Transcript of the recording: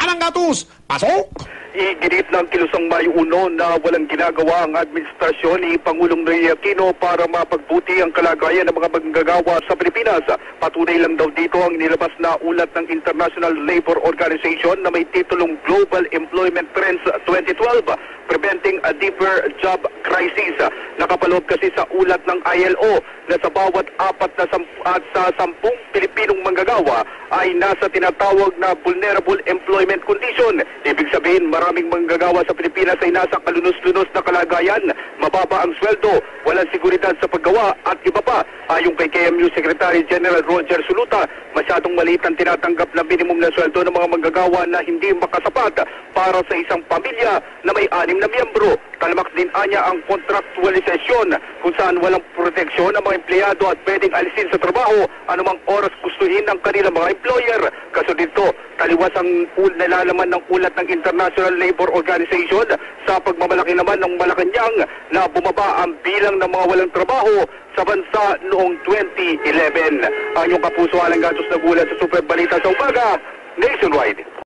Alang Gatus, pasok! Iginit ng kilusang Mayo 1 na walang ginagawa ang administrasyon ni Pangulong Noy Aquino para mapagbuti ang kalagayan ng mga manggagawa sa Pilipinas. Patunay lang daw dito ang nilabas na ulat ng International Labor Organization na may titulong Global Employment Trends 2012, Preventing a Deeper Job Crisis. Nakapaloob kasi sa ulat ng ILO na sa bawat 10 Pilipinong manggagawa ay nasa tinatawag na vulnerable employment condition. Ibig sabihin, maraming manggagawa sa Pilipinas ay nasa kalunos-lunos na kalagayan, mababa ang sweldo, walang seguridad sa paggawa at iba pa. Ayon kay KMU Secretary General Roger Suluta, masyadong maliit ang tinatanggap na minimum na sweldo ng mga manggagawa na hindi makasapat para sa isang pamilya na may 6 na miyembro. Talamak din anya ang kontraktualisasyon kung saan walang proteksyon ang mga empleyado at pwedeng alisin sa trabaho anumang oras gustuhin ng kanilang mga employer. Kaso dito, taliwas ang nilalaman ng ulat ng International Labor Organization sa pagmamalaki naman ng Malacanang na bumaba ang bilang ng mga walang trabaho sa bansa noong 2011. Ang iyong kapuso, Alang Gatus, nagulat sa Super Balita sa Umaga, Nationwide.